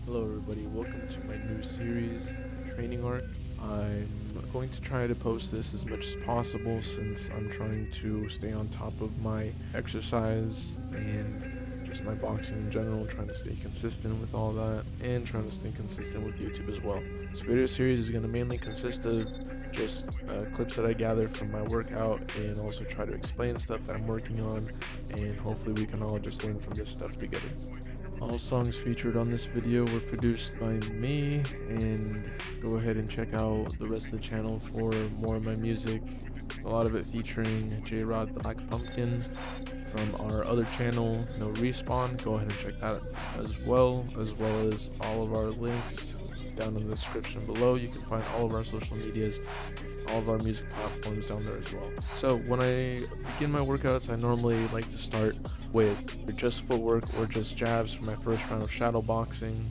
Hello everybody, welcome to my new series, Training Arc. I'm going to try to post this as much as possible since I'm trying to stay on top of my exercise and just my boxing in general, trying to stay consistent with all that and trying to stay consistent with YouTube as well. This video series is going to mainly consist of just clips that I gather from my workout and also try to explain stuff that I'm working on, and hopefully we can all just learn from this stuff together. All songs featured on this video were produced by me, and go ahead and check out the rest of the channel for more of my music. A lot of it featuring J-Rod the Black Pumpkin from our other channel, No Respawn. Go ahead and check that as well as all of our links down in the description below. You can find all of our social medias, all of our music platforms down there as well. So when I begin my workouts, I normally like to start with just footwork or just jabs for my first round of shadow boxing.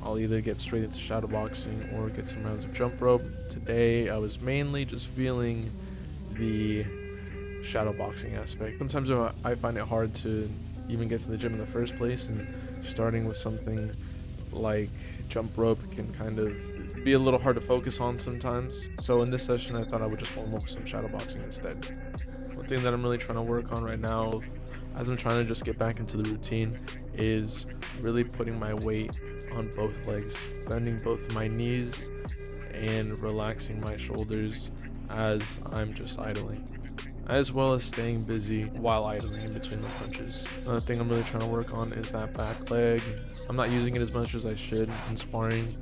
I'll either get straight into shadow boxing or get some rounds of jump rope. Today I was mainly just feeling the shadow boxing aspect. Sometimes I find it hard to even get to the gym in the first place, and starting with something like jump rope can kind of be a little hard to focus on sometimes. So in this session I thought I would just warm up with some shadow boxing instead. One thing that I'm really trying to work on right now, as I'm trying to just get back into the routine, is really putting my weight on both legs, bending both my knees and relaxing my shoulders as I'm just idling, as well as staying busy while idling in between the punches. Another thing I'm really trying to work on is that back leg. I'm not using it as much as I should in sparring,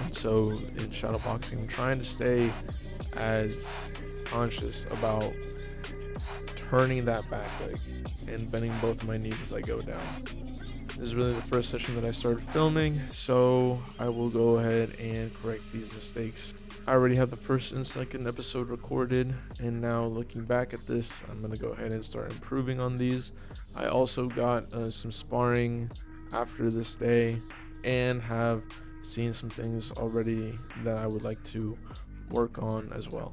and so in shadow boxing I'm trying to stay as conscious about turning that back leg and bending both my knees as I go down. This is really the first session that I started filming, so I will go ahead and correct these mistakes. I already have the first and second episode recorded, and now looking back at this, I'm going to go ahead and start improving on these. I also got some sparring after this day and have seen some things already that I would like to work on as well.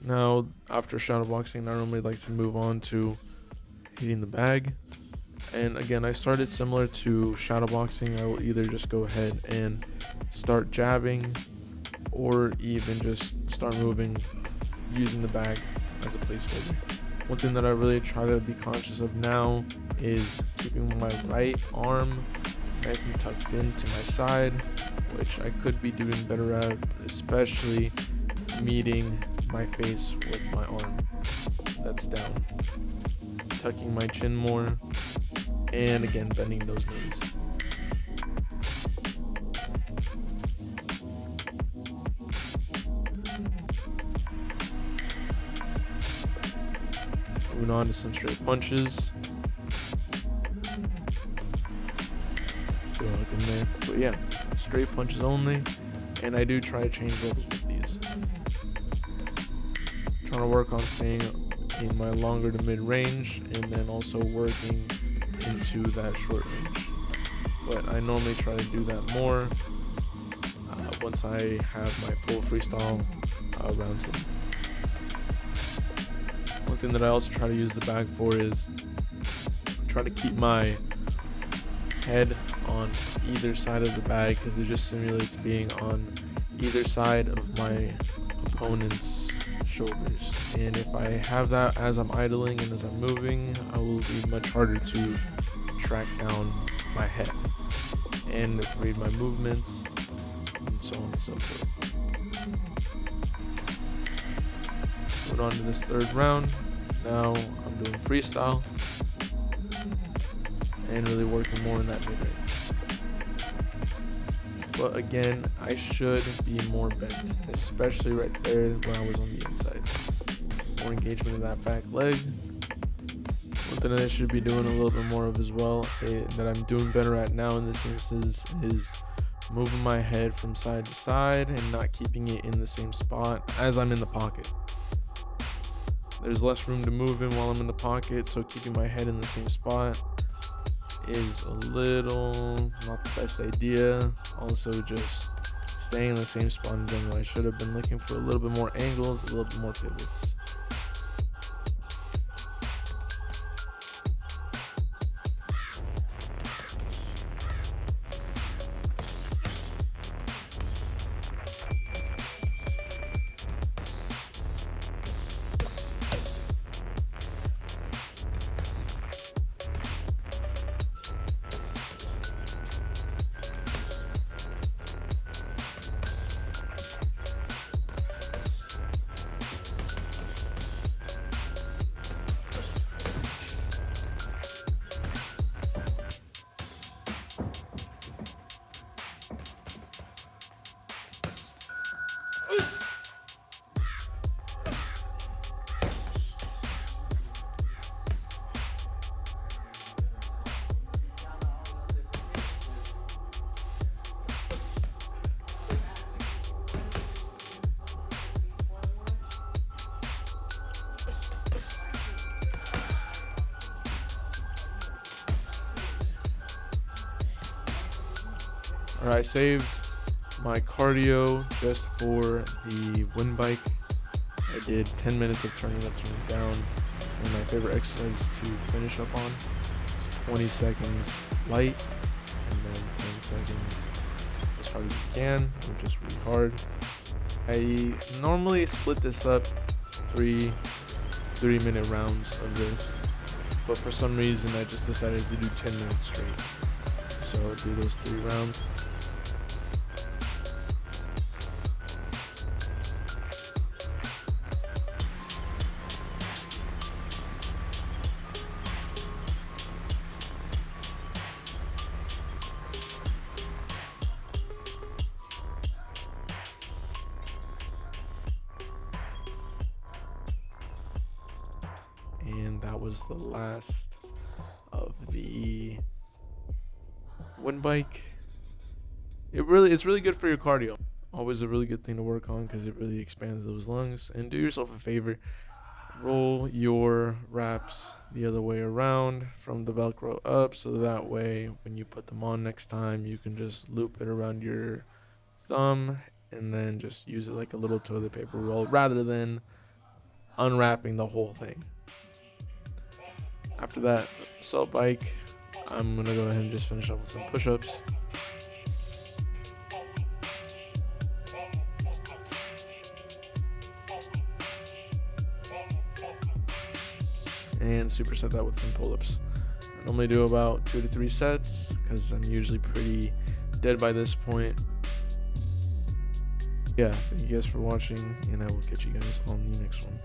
Now, after shadow boxing, I normally like to move on to hitting the bag. And again, I started similar to shadow boxing. I will either just go ahead and start jabbing or even just start moving using the bag as a placeholder. One thing that I really try to be conscious of now is keeping my right arm nice and tucked into my side, which I could be doing better at, especially meeting my face with my arm that's down, tucking my chin more, and again bending those knees. Moving on to some straight punches. Go hook in there. But yeah, straight punches only, and I do try to change levels with these. Trying to work on staying in my longer to mid range and then also working into that short range. But I normally try to do that more once I have my full freestyle rounds in. One thing that I also try to use the bag for is try to keep my head on either side of the bag, because it just simulates being on either side of my opponent's shoulders. And if I have that as I'm idling and as I'm moving, I will be much harder to track down my head and read my movements and so on and so forth. Moving on to this third round. Now I'm doing freestyle and really working more in that mid-range. But again, I should be more bent, especially right there when I was on the inside. More engagement in that back leg. One thing that I should be doing a little bit more of as well, that I'm doing better at now in this instance, is moving my head from side to side and not keeping it in the same spot as I'm in the pocket. There's less room to move in while I'm in the pocket, so keeping my head in the same spot is a little not the best idea. Also, just staying in the same spot in general. I should have been looking for a little bit more angles, a little bit more pivots. Alright, I saved my cardio just for the wind bike. I did 10 minutes of turning up, turning down, and my favorite exercise to finish up on is 20 seconds light, and then 10 seconds as hard as you can, or just really hard. I normally split this up 3 3-minute rounds of this, but for some reason I just decided to do 10 minutes straight. So I'll do those 3 rounds. And that was the last of the wind bike. It's really good for your cardio. Always a really good thing to work on because it really expands those lungs. And do yourself a favor, roll your wraps the other way around from the Velcro up, so that way when you put them on next time, you can just loop it around your thumb and then just use it like a little toilet paper roll rather than unwrapping the whole thing. After that assault bike, I'm gonna go ahead and just finish up with some push-ups. And superset that with some pull-ups. I normally do about 2 to 3 sets because I'm usually pretty dead by this point. Yeah, thank you guys for watching, and I will catch you guys on the next one.